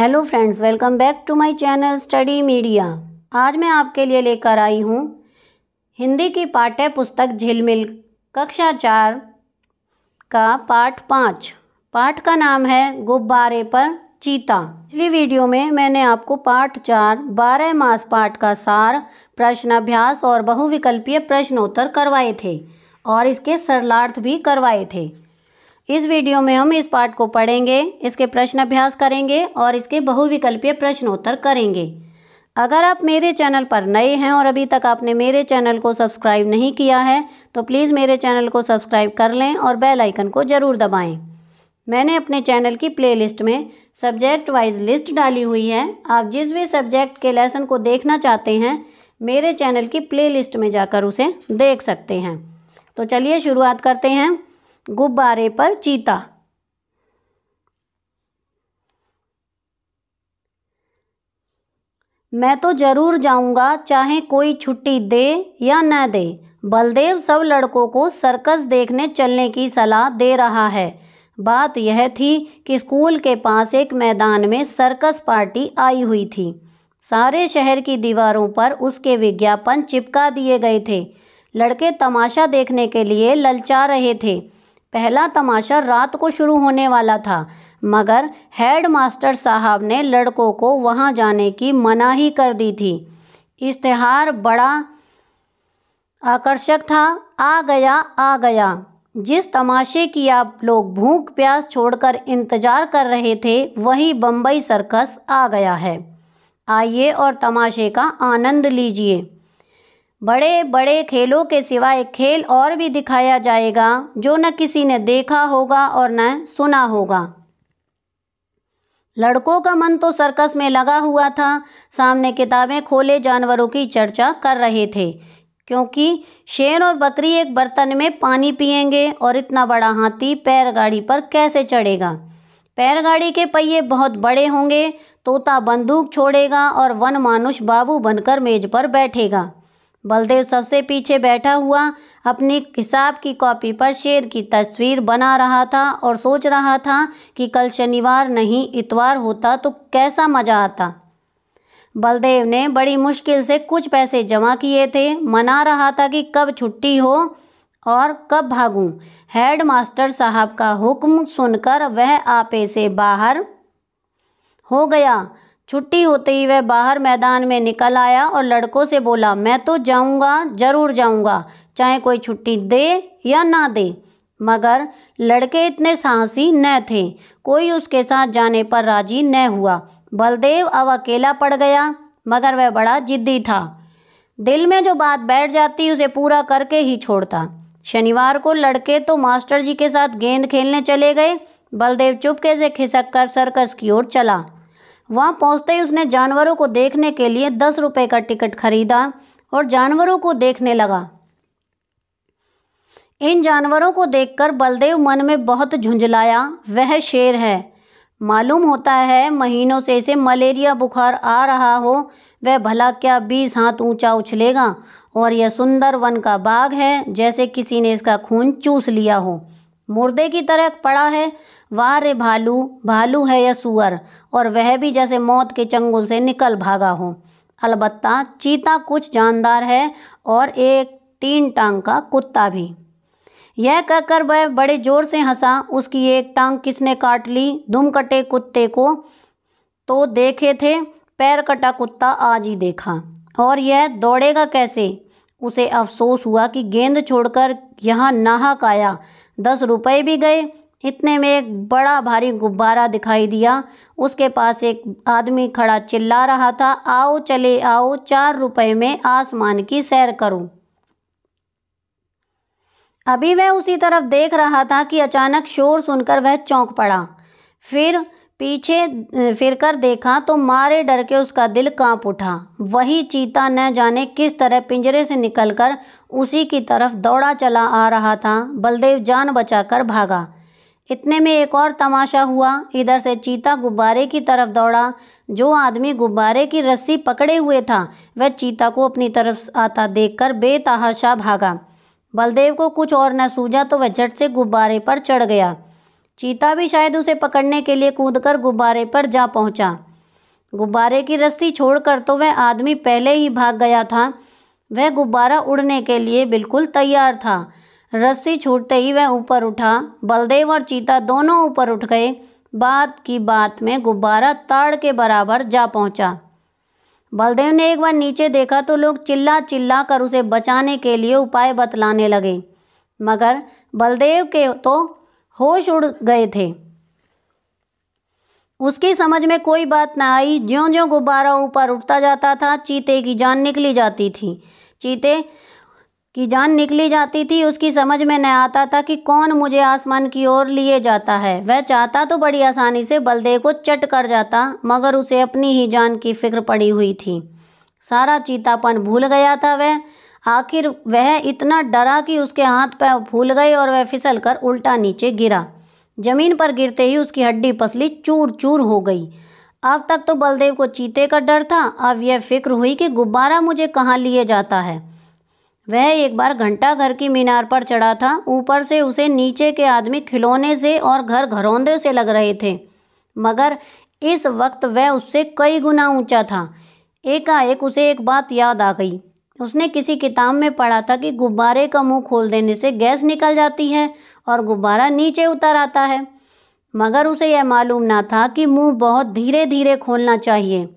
Hello friends, welcome back to my channel study media. आज मैं आपके लिए लेकर आई हूँ हिंदी की पाठ्य पुस्तक झिलमिल कक्षा 4 का पाठ 5। पाठ का नाम है गुब्बारे पर चीता। पिछली वीडियो में मैंने आपको पाठ 4 12 मास पाठ का सार, प्रश्न अभ्यास और बहुविकल्पीय प्रश्नोत्तर करवाए थे और इसके सरलार्थ भी करवाए थे। इस वीडियो में हम इस पाठ को पढ़ेंगे, इसके प्रश्न अभ्यास करेंगे और इसके बहुविकल्पीय प्रश्नोत्तर करेंगे। अगर आप मेरे चैनल पर नए हैं और अभी तक आपने मेरे चैनल को सब्सक्राइब नहीं किया है तो प्लीज़ मेरे चैनल को सब्सक्राइब कर लें और बेल आइकन को ज़रूर दबाएं। मैंने अपने चैनल की प्लेलिस्ट में सब्जेक्ट वाइज लिस्ट डाली हुई है। आप जिस भी सब्जेक्ट के लेसन को देखना चाहते हैं मेरे चैनल की प्लेलिस्ट में जाकर उसे देख सकते हैं। तो चलिए शुरुआत करते हैं। गुब्बारे पर चीता। मैं तो जरूर जाऊंगा चाहे कोई छुट्टी दे या न दे। बलदेव सब लड़कों को सर्कस देखने चलने की सलाह दे रहा है। बात यह थी कि स्कूल के पास एक मैदान में सर्कस पार्टी आई हुई थी। सारे शहर की दीवारों पर उसके विज्ञापन चिपका दिए गए थे। लड़के तमाशा देखने के लिए ललचा रहे थे। पहला तमाशा रात को शुरू होने वाला था, मगर हेड मास्टर साहब ने लड़कों को वहां जाने की मनाही कर दी थी। इश्तिहार बड़ा आकर्षक था। आ गया। जिस तमाशे की आप लोग भूख प्यास छोड़कर इंतजार कर रहे थे वही बम्बई सर्कस आ गया है। आइए और तमाशे का आनंद लीजिए। बड़े बड़े खेलों के सिवा एक खेल और भी दिखाया जाएगा जो न किसी ने देखा होगा और न सुना होगा। लड़कों का मन तो सर्कस में लगा हुआ था। सामने किताबें खोले जानवरों की चर्चा कर रहे थे, क्योंकि शेर और बकरी एक बर्तन में पानी पिएंगे और इतना बड़ा हाथी पैरगाड़ी पर कैसे चढ़ेगा। पैरगाड़ी के पहिए बहुत बड़े होंगे। तोता बंदूक छोड़ेगा और वन मानुष बाबू बनकर मेज पर बैठेगा। बलदेव सबसे पीछे बैठा हुआ अपनी हिसाब की कॉपी पर शेर की तस्वीर बना रहा था और सोच रहा था कि कल शनिवार नहीं इतवार होता तो कैसा मज़ा आता। बलदेव ने बड़ी मुश्किल से कुछ पैसे जमा किए थे। मना रहा था कि कब छुट्टी हो और कब भागूं। हेड मास्टर साहब का हुक्म सुनकर वह आपे से बाहर हो गया। छुट्टी होते ही वह बाहर मैदान में निकल आया और लड़कों से बोला, मैं तो जाऊंगा, जरूर जाऊंगा, चाहे कोई छुट्टी दे या ना दे। मगर लड़के इतने साहसी न थे। कोई उसके साथ जाने पर राजी न हुआ। बलदेव अब अकेला पड़ गया, मगर वह बड़ा जिद्दी था। दिल में जो बात बैठ जाती उसे पूरा करके ही छोड़ता। शनिवार को लड़के तो मास्टर जी के साथ गेंद खेलने चले गए। बलदेव चुपके से खिसक कर सर्कस की ओर चला। वहाँ पहुँचते ही उसने जानवरों को देखने के लिए 10 रुपये का टिकट खरीदा और जानवरों को देखने लगा। इन जानवरों को देखकर बलदेव मन में बहुत झुंझलाया। वह शेर है। मालूम होता है महीनों से इसे मलेरिया बुखार आ रहा हो। वह भला क्या 20 हाथ ऊंचा उछलेगा और यह सुंदर वन का बाग है, जैसे किसी ने इसका खून चूस लिया हो। मुर्दे की तरह पड़ा है। वाह रे भालू है या सुअर, और वह भी जैसे मौत के चंगुल से निकल भागा हो। अलबत्ता चीता कुछ जानदार है और एक 3 टांग का कुत्ता भी। यह कहकर वह बड़े जोर से हंसा। उसकी एक टांग किसने काट ली? दुम कटे कुत्ते को तो देखे थे, पैर कटा कुत्ता आज ही देखा। और यह दौड़ेगा कैसे? उसे अफसोस हुआ कि गेंद छोड़कर यहाँ नाहक आया। 10 रुपये भी गए। इतने में एक बड़ा भारी गुब्बारा दिखाई दिया। उसके पास एक आदमी खड़ा चिल्ला रहा था, आओ चले आओ, 4 रुपये में आसमान की सैर करूं। अभी वह उसी तरफ देख रहा था कि अचानक शोर सुनकर वह चौंक पड़ा। फिर पीछे फिरकर देखा तो मारे डर के उसका दिल कांप उठा। वही चीता न जाने किस तरह पिंजरे से निकलकर उसी की तरफ दौड़ा चला आ रहा था। बलदेव जान बचाकर भागा। इतने में एक और तमाशा हुआ। इधर से चीता गुब्बारे की तरफ दौड़ा। जो आदमी गुब्बारे की रस्सी पकड़े हुए था वह चीता को अपनी तरफ आता देखकर बेतहाशा भागा। बलदेव को कुछ और न सूझा तो वह झट से गुब्बारे पर चढ़ गया। चीता भी शायद उसे पकड़ने के लिए कूदकर गुब्बारे पर जा पहुंचा। गुब्बारे की रस्सी छोड़कर तो वह आदमी पहले ही भाग गया था। वह गुब्बारा उड़ने के लिए बिल्कुल तैयार था। रस्सी छूटते ही वह ऊपर उठा। बलदेव और चीता दोनों ऊपर उठ गए। बात की बात में गुब्बारा ताड़ के बराबर जा पहुंचा। बलदेव ने एक बार नीचे देखा तो लोग चिल्ला चिल्ला कर उसे बचाने के लिए उपाय बतलाने लगे, मगर बलदेव के तो होश उड़ गए थे। उसकी समझ में कोई बात न आई। ज्यों-ज्यों गुब्बारा ऊपर उठता जाता था, चीते की जान निकली जाती थी। चीते की जान निकली जाती थी। उसकी समझ में न आता था कि कौन मुझे आसमान की ओर लिए जाता है। वह चाहता तो बड़ी आसानी से बलदेव को चट कर जाता, मगर उसे अपनी ही जान की फिक्र पड़ी हुई थी। सारा चीतापन भूल गया था वह। आखिर वह इतना डरा कि उसके हाथ पैर फूल गए और वह फिसल कर उल्टा नीचे गिरा। जमीन पर गिरते ही उसकी हड्डी पसली चूर चूर हो गई। अब तक तो बलदेव को चीते का डर था, अब यह फिक्र हुई कि गुब्बारा मुझे कहाँ लिए जाता है। वह एक बार घंटा घर की मीनार पर चढ़ा था। ऊपर से उसे नीचे के आदमी खिलौने से और घर घरौंदे से लग रहे थे, मगर इस वक्त वह उससे कई गुना ऊंचा था। एकाएक उसे एक बात याद आ गई। उसने किसी किताब में पढ़ा था कि गुब्बारे का मुंह खोल देने से गैस निकल जाती है और गुब्बारा नीचे उतर आता है, मगर उसे यह मालूम ना था कि मुंह बहुत धीरे धीरे खोलना चाहिए।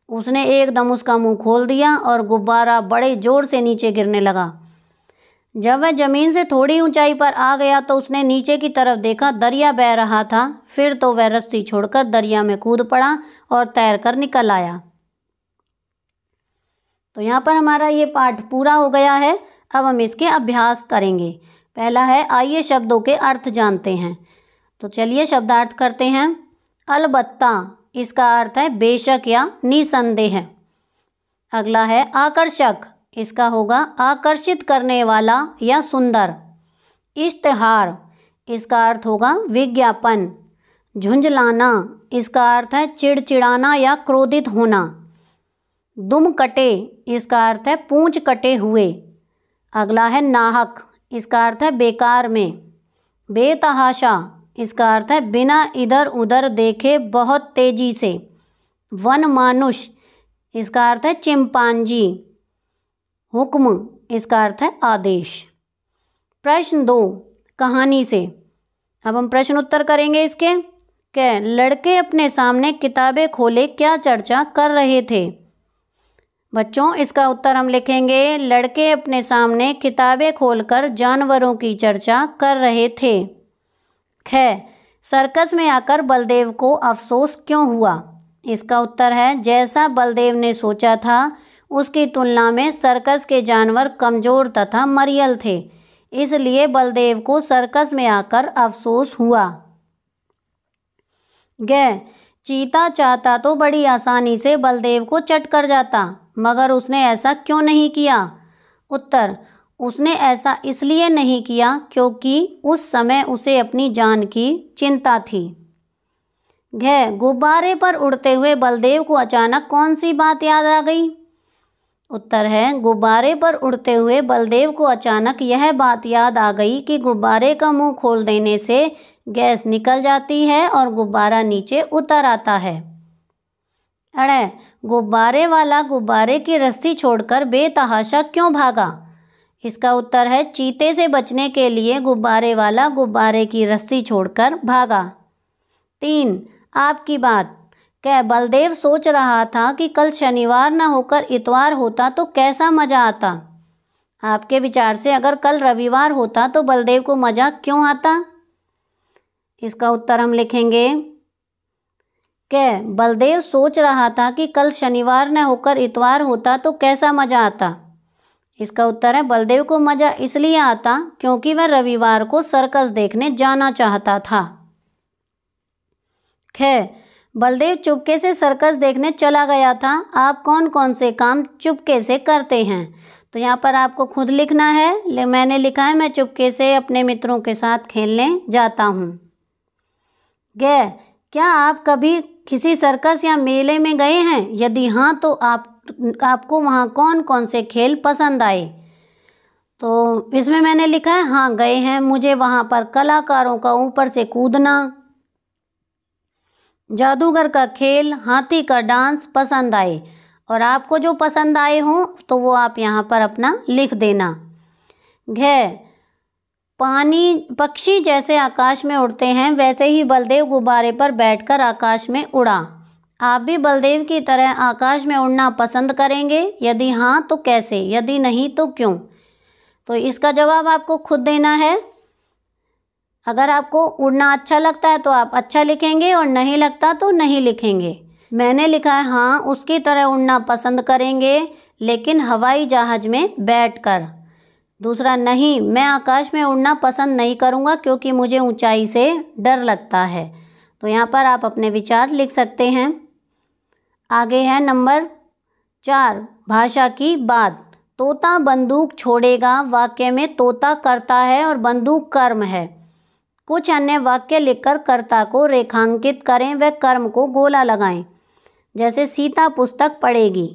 उसने एकदम उसका मुंह खोल दिया और गुब्बारा बड़े जोर से नीचे गिरने लगा। जब वह जमीन से थोड़ी ऊंचाई पर आ गया तो उसने नीचे की तरफ देखा, दरिया बह रहा था। फिर तो वह रस्सी छोड़कर दरिया में कूद पड़ा और तैरकर निकल आया। तो यहाँ पर हमारा ये पाठ पूरा हो गया है। अब हम इसके अभ्यास करेंगे। पहला है, आइए शब्दों के अर्थ जानते हैं। तो चलिए शब्दार्थ करते हैं। अलबत्ता, इसका अर्थ है बेशक या निसंदेह। अगला है आकर्षक, इसका होगा आकर्षित करने वाला या सुंदर। इश्तिहार, इसका अर्थ होगा विज्ञापन। झुंझलाना, इसका अर्थ है चिड़चिड़ाना या क्रोधित होना। दुम कटे, इसका अर्थ है पूंछ कटे हुए। अगला है नाहक, इसका अर्थ है बेकार में। बेतहाशा, इसका अर्थ है बिना इधर उधर देखे बहुत तेजी से। वन मानुष, इसका अर्थ है चिंपांजी। हुक्म, इसका अर्थ है आदेश। प्रश्न 2, कहानी से। अब हम प्रश्न उत्तर करेंगे इसके। क्या लड़के अपने सामने किताबें खोले क्या चर्चा कर रहे थे? बच्चों, इसका उत्तर हम लिखेंगे, लड़के अपने सामने किताबें खोलकर जानवरों की चर्चा कर रहे थे। ख, सर्कस में आकर बलदेव को अफसोस क्यों हुआ? इसका उत्तर है, जैसा बलदेव ने सोचा था उसकी तुलना में सर्कस के जानवर कमज़ोर तथा मरियल थे, इसलिए बलदेव को सर्कस में आकर अफसोस हुआ। ग, चीता चाहता तो बड़ी आसानी से बलदेव को चट कर जाता, मगर उसने ऐसा क्यों नहीं किया? उत्तर, उसने ऐसा इसलिए नहीं किया क्योंकि उस समय उसे अपनी जान की चिंता थी। घ, गुब्बारे पर उड़ते हुए बलदेव को अचानक कौन सी बात याद आ गई? उत्तर है, गुब्बारे पर उड़ते हुए बलदेव को अचानक यह बात याद आ गई कि गुब्बारे का मुंह खोल देने से गैस निकल जाती है और गुब्बारा नीचे उतर आता है। अड़े, गुब्बारे वाला गुब्बारे की रस्सी छोड़कर बेतहाशा क्यों भागा? इसका उत्तर है, चीते से बचने के लिए गुब्बारे वाला गुब्बारे की रस्सी छोड़कर भागा। 3, आपकी बात। क्या बलदेव सोच रहा था कि कल शनिवार न होकर इतवार होता तो कैसा मज़ा आता? आपके विचार से अगर कल रविवार होता तो बलदेव को मज़ा क्यों आता? इसका उत्तर हम लिखेंगे, क्या बलदेव सोच रहा था कि कल शनिवार न होकर इतवार होता तो कैसा मज़ा आता? इसका उत्तर है, बलदेव को मज़ा इसलिए आता क्योंकि वह रविवार को सर्कस देखने जाना चाहता था। ख, बलदेव चुपके से सर्कस देखने चला गया था। आप कौन कौन से काम चुपके से करते हैं? तो यहाँ पर आपको खुद लिखना है। मैंने लिखा है, मैं चुपके से अपने मित्रों के साथ खेलने जाता हूँ। ग, क्या आप कभी किसी सर्कस या मेले में गए हैं? यदि हाँ तो आपको वहाँ कौन कौन से खेल पसंद आए? तो इसमें मैंने लिखा है, हाँ गए हैं। मुझे वहाँ पर कलाकारों का ऊपर से कूदना, जादूगर का खेल, हाथी का डांस पसंद आए। और आपको जो पसंद आए हों तो वो आप यहाँ पर अपना लिख देना। घ, पक्षी जैसे आकाश में उड़ते हैं वैसे ही बलदेव गुब्बारे पर बैठकर आकाश में उड़ा। आप भी बलदेव की तरह आकाश में उड़ना पसंद करेंगे? यदि हाँ तो कैसे, यदि नहीं तो क्यों? तो इसका जवाब आपको खुद देना है। अगर आपको उड़ना अच्छा लगता है तो आप अच्छा लिखेंगे और नहीं लगता तो नहीं लिखेंगे। मैंने लिखा है हाँ, उसकी तरह उड़ना पसंद करेंगे लेकिन हवाई जहाज में बैठकर। दूसरा, नहीं, मैं आकाश में उड़ना पसंद नहीं करूँगा क्योंकि मुझे ऊंचाई से डर लगता है। तो यहाँ पर आप अपने विचार लिख सकते हैं। आगे है नंबर 4, भाषा की बात। तोता बंदूक छोड़ेगा वाक्य में तोता कर्ता है और बंदूक कर्म है। कुछ अन्य वाक्य लिखकर कर्ता को रेखांकित करें व कर्म को गोला लगाएं। जैसे सीता पुस्तक पढ़ेगी।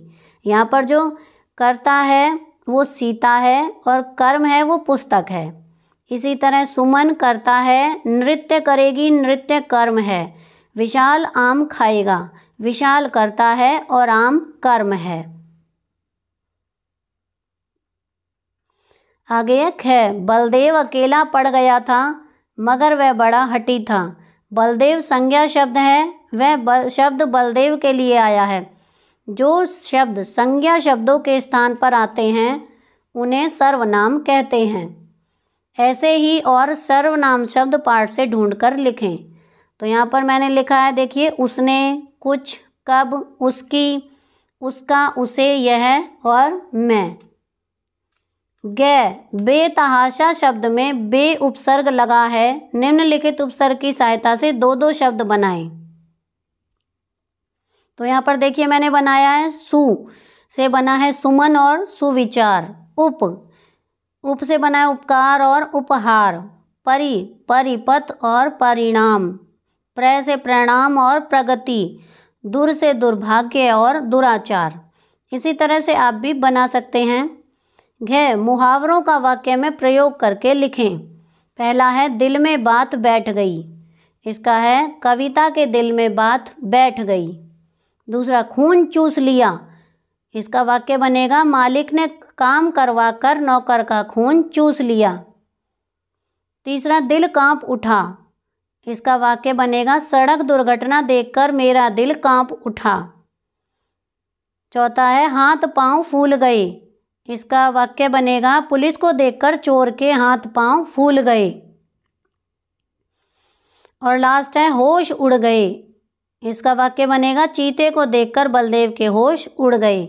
यहाँ पर जो कर्ता है वो सीता है और कर्म है वो पुस्तक है। इसी तरह सुमन करता है, नृत्य करेगी, नृत्य कर्म है। विशाल आम खाएगा, विशाल करता है और आम कर्म है। आगे है बलदेव अकेला पड़ गया था मगर वह बड़ा हठी था। बलदेव संज्ञा शब्द है, वह शब्द बलदेव के लिए आया है। जो शब्द संज्ञा शब्दों के स्थान पर आते हैं उन्हें सर्वनाम कहते हैं। ऐसे ही और सर्वनाम शब्द पाठ से ढूंढकर लिखें। तो यहाँ पर मैंने लिखा है, देखिए, उसने, कुछ, कब, उसकी, उसका, उसे, यह और मैं। बेतहाशा शब्द में बे उपसर्ग लगा है। निम्नलिखित उपसर्ग की सहायता से दो दो शब्द बनाएं। तो यहाँ पर देखिए मैंने बनाया है सु से बना है सुमन और सुविचार। उप से बना है उपकार और उपहार। परिपथ और परिणाम। प्र से प्रणाम और प्रगति। दुर से दुर्भाग्य और दुराचार। इसी तरह से आप भी बना सकते हैं। मुहावरों का वाक्य में प्रयोग करके लिखें। पहला है दिल में बात बैठ गई। इसका है कविता के दिल में बात बैठ गई। दूसरा, खून चूस लिया। इसका वाक्य बनेगा मालिक ने काम करवाकर नौकर का खून चूस लिया। तीसरा, दिल कांप उठा। इसका वाक्य बनेगा सड़क दुर्घटना देखकर मेरा दिल कांप उठा। चौथा है हाथ पांव फूल गए। इसका वाक्य बनेगा पुलिस को देखकर चोर के हाथ पांव फूल गए। और लास्ट है होश उड़ गए। इसका वाक्य बनेगा चीते को देखकर बलदेव के होश उड़ गए।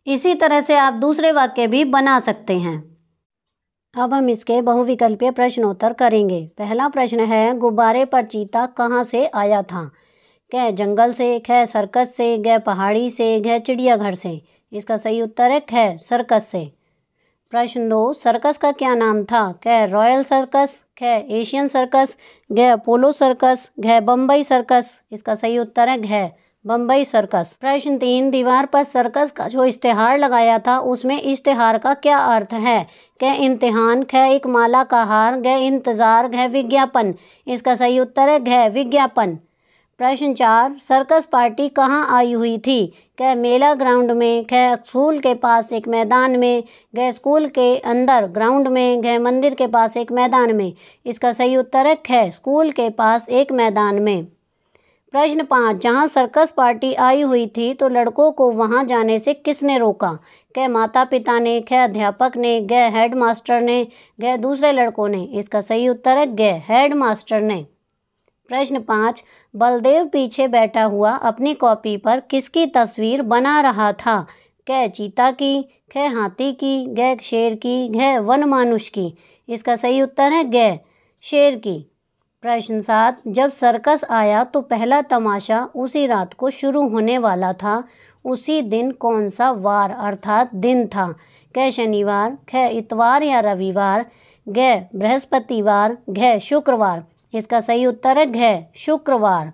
इसी तरह से आप दूसरे वाक्य भी बना सकते हैं। अब हम इसके बहुविकल्पीय प्रश्नोत्तर करेंगे। पहला प्रश्न है गुब्बारे पर चीता कहाँ से आया था? क जंगल से, ख सर्कस से, ग पहाड़ी से, घ चिड़ियाघर से। इसका सही उत्तर है ख सर्कस से। प्रश्न 2, सर्कस का क्या नाम था? क रॉयल सर्कस, ख एशियन सर्कस, घ अपोलो सर्कस, घ बम्बई सर्कस। इसका सही उत्तर है घ बम्बई सर्कस। प्रश्न 3, दीवार पर सर्कस का जो इश्तेहार लगाया था उसमें इश्तेहार का क्या अर्थ है? क इम्तिहान, ख एक माला का हार, ग इंतज़ार, घ विज्ञापन। इसका सही उत्तर है घ विज्ञापन। प्रश्न 4, सर्कस पार्टी कहाँ आई हुई थी? क मेला ग्राउंड में, ख स्कूल के पास एक मैदान में, घ स्कूल के अंदर ग्राउंड में, घ मंदिर के पास एक मैदान में। इसका सही उत्तर है ख स्कूल के पास एक मैदान में। प्रश्न 5, जहाँ सर्कस पार्टी आई हुई थी तो लड़कों को वहाँ जाने से किसने रोका? क माता पिता ने, ख अध्यापक ने, ग हेड मास्टर ने, ग दूसरे लड़कों ने। इसका सही उत्तर है ग हेड मास्टर ने। प्रश्न 5, बलदेव पीछे बैठा हुआ अपनी कॉपी पर किसकी तस्वीर बना रहा था? क चीता की, ख हाथी की, ग शेर की, घ वन मानुष की। इसका सही उत्तर है ग शेर की। प्रश्न 7, जब सर्कस आया तो पहला तमाशा उसी रात को शुरू होने वाला था। उसी दिन कौन सा वार अर्थात दिन था? क शनिवार, ख इतवार या रविवार, ग बृहस्पतिवार, घ शुक्रवार। इसका सही उत्तर है घ शुक्रवार।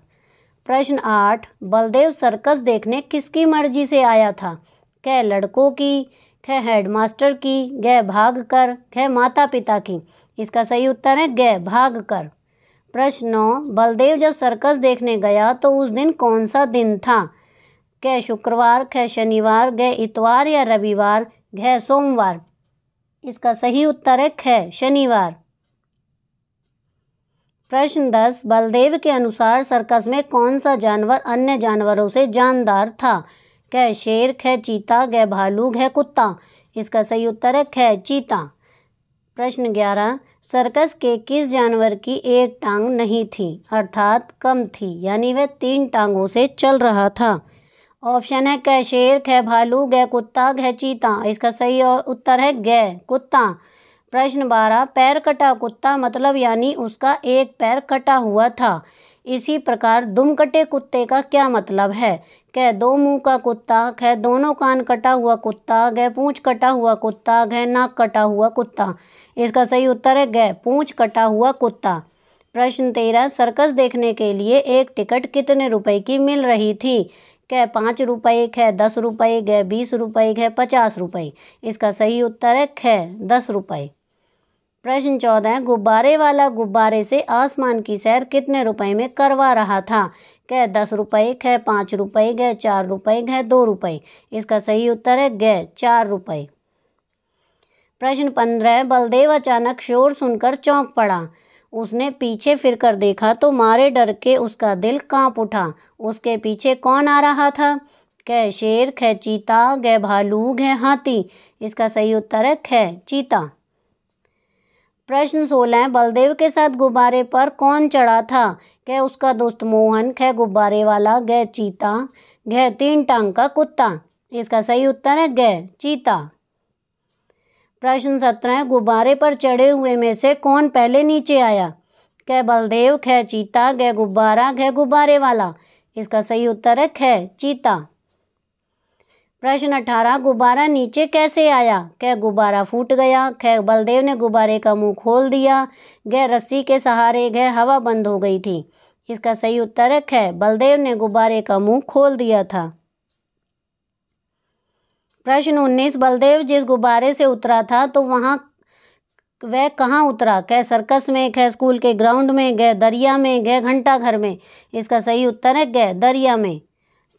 प्रश्न 8, बलदेव सर्कस देखने किसकी मर्जी से आया था? क लड़कों की, ख हेडमास्टर की, ग भाग कर, ख माता पिता की। इसका सही उत्तर है ग भाग कर। प्रश्न 9, बलदेव जब सर्कस देखने गया तो उस दिन कौन सा दिन था? क शुक्रवार, ख शनिवार, ग इतवार या रविवार, घ सोमवार। इसका सही उत्तर है ख शनिवार। प्रश्न 10, बलदेव के अनुसार सर्कस में कौन सा जानवर अन्य जानवरों से जानदार था? क शेर, ख चीता, ग भालू, घ कुत्ता। इसका सही उत्तर है ख चीता। प्रश्न 11, सर्कस के किस जानवर की एक टांग नहीं थी अर्थात कम थी, यानी वह 3 टांगों से चल रहा था? ऑप्शन है क शेर, ख भालू, ग कुत्ता, घ चीता। इसका सही उत्तर है ग कुत्ता। प्रश्न 12, पैर कटा कुत्ता मतलब यानी उसका एक पैर कटा हुआ था। इसी प्रकार दुम कटे कुत्ते का क्या मतलब है? क 2 मुंह का कुत्ता, ख दोनों कान कटा हुआ कुत्ता, घ पूंछ कटा हुआ कुत्ता, घ नाक कटा हुआ कुत्ता। इसका सही उत्तर है ग पूंछ कटा हुआ कुत्ता। प्रश्न 13, सर्कस देखने के लिए एक टिकट कितने रुपए की मिल रही थी? क 5 रुपये, ख 10 रुपये, घ 20 रुपये, घ 50 रुपये। इसका सही उत्तर है ख 10 रुपये। प्रश्न 14, गुब्बारे वाला गुब्बारे से आसमान की सैर कितने रुपए में करवा रहा था? क 10 रुपये, ख 5 रुपये, घ 4 रुपये, घ 2 रुपये। इसका सही उत्तर है घ 4 रुपये। प्रश्न 15, बलदेव अचानक शोर सुनकर चौंक पड़ा। उसने पीछे फिरकर देखा तो मारे डर के उसका दिल कांप उठा। उसके पीछे कौन आ रहा था? क शेर, ख चीता, घ भालू, घ हाथी। इसका सही उत्तर है ख चीता। प्रश्न 16, बलदेव के साथ गुब्बारे पर कौन चढ़ा था? क उसका दोस्त मोहन, ख गुब्बारे वाला, घ चीता, घ 3 टांग का कुत्ता। इसका सही उत्तर है घ चीता। प्रश्न 17, गुब्बारे पर चढ़े हुए में से कौन पहले नीचे आया? क बलदेव, ख चीता, घ गुब्बारा, घ गुब्बारे वाला। इसका सही उत्तर है ख चीता। प्रश्न 18, गुब्बारा नीचे कैसे आया? क गुब्बारा फूट गया, ख बलदेव ने गुब्बारे का मुंह खोल दिया, घ रस्सी के सहारे, घ हवा बंद हो गई थी। इसका सही उत्तर है ख बलदेव ने गुब्बारे का मुंह खोल दिया था। प्रश्न 19, बलदेव जिस गुब्बारे से उतरा था तो वह कहाँ उतरा? क सर्कस में, ख स्कूल के ग्राउंड में, घ दरिया में, घ घंटा घर में। इसका सही उत्तर है घ दरिया में।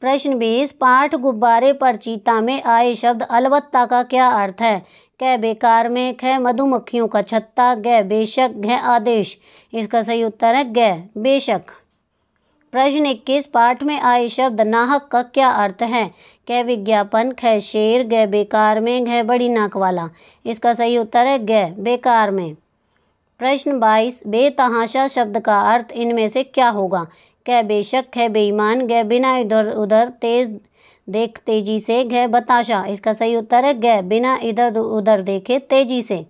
प्रश्न 20, पाठ गुब्बारे पर चीता में आए शब्द अलबत्ता का क्या अर्थ है? क बेकार में, ख मधुमक्खियों का छत्ता, घ बेशक, घ आदेश। इसका सही उत्तर है घ बेशक। प्रश्न 21, पाठ में आए शब्द नाहक का क्या अर्थ है? क विज्ञापन, ख शेर, घ बेकार में, घ बड़ी नाक वाला। इसका सही उत्तर है घ बेकार में। प्रश्न 22, बेतहाशा शब्द का अर्थ इनमें से क्या होगा? क बेशक, ख बेईमान, घ बिना इधर उधर देख तेजी से, घ बताशा। इसका सही उत्तर है घ बिना इधर उधर देखे तेजी से।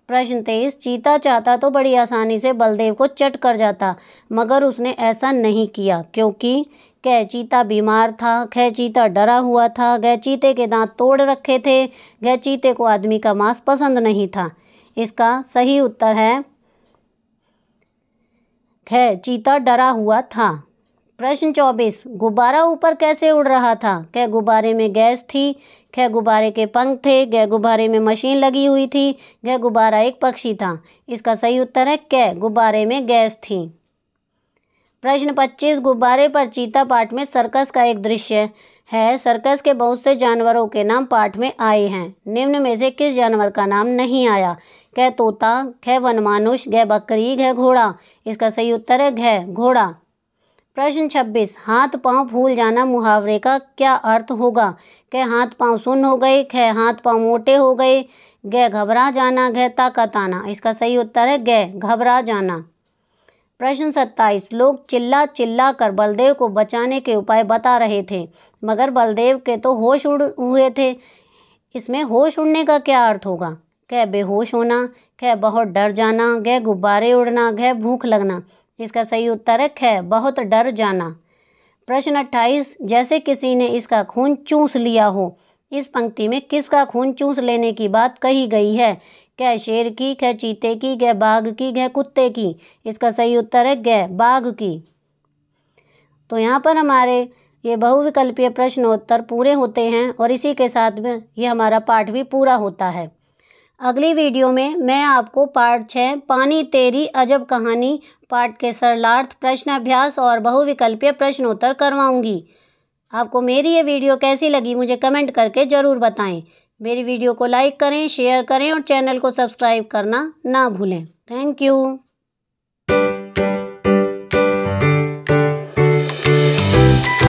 प्रश्न 23, चीता चाहता तो बड़ी आसानी से बलदेव को चट कर जाता, मगर उसने ऐसा नहीं किया क्योंकि क चीता बीमार था, ख चीता डरा हुआ था, घ चीते के दांत तोड़ रखे थे, घ चीते को आदमी का मांस पसंद नहीं था। इसका सही उत्तर है ख चीता डरा हुआ था। प्रश्न 24, गुब्बारा ऊपर कैसे उड़ रहा था? क गुब्बारे में गैस थी, ख गुब्बारे के पंख थे, घ गुब्बारे में मशीन लगी हुई थी, घ गुब्बारा एक पक्षी था। इसका सही उत्तर है क गुब्बारे में गैस थी। प्रश्न 25, गुब्बारे पर चीता पाठ में सर्कस का एक दृश्य है। सर्कस के बहुत से जानवरों के नाम पाठ में आए हैं। निम्न में से किस जानवर का नाम नहीं आया? क तोता, ख वनमानुष, घ बकरी, घ घोड़ा। इसका सही उत्तर है घ घोड़ा। प्रश्न 26, हाथ पांव फूल जाना मुहावरे का क्या अर्थ होगा? क हाथ पांव सुन्न हो गए, ख हाथ पांव मोटे हो गए, घ घबरा जाना, घ ताकत आना। इसका सही उत्तर है घ घबरा जाना। प्रश्न 27, लोग चिल्ला चिल्ला कर बलदेव को बचाने के उपाय बता रहे थे, मगर बलदेव के तो होश उड़ हुए थे। इसमें होश उड़ने का क्या अर्थ होगा? क बेहोश होना, ख बहुत डर जाना, घ गुब्बारे उड़ना, घ भूख लगना। इसका सही उत्तर है ख बहुत डर जाना। प्रश्न 28, जैसे किसी ने इसका खून चूस लिया हो। इस पंक्ति में किसका खून चूस लेने की बात कही गई है? क शेर की, ख चीते की, घ बाघ की, घ कुत्ते की। इसका सही उत्तर है घ बाघ की। तो यहाँ पर हमारे ये बहुविकल्पीय प्रश्नोत्तर पूरे होते हैं और इसी के साथ में ये हमारा पाठ भी पूरा होता है। अगली वीडियो में मैं आपको पार्ट 6 पानी तेरी अजब कहानी पाठ के सरलार्थ प्रश्न अभ्यास और बहुविकल्पीय प्रश्नोत्तर करवाऊंगी। आपको मेरी ये वीडियो कैसी लगी मुझे कमेंट करके ज़रूर बताएं। मेरी वीडियो को लाइक करें, शेयर करें और चैनल को सब्सक्राइब करना ना भूलें। Thank you.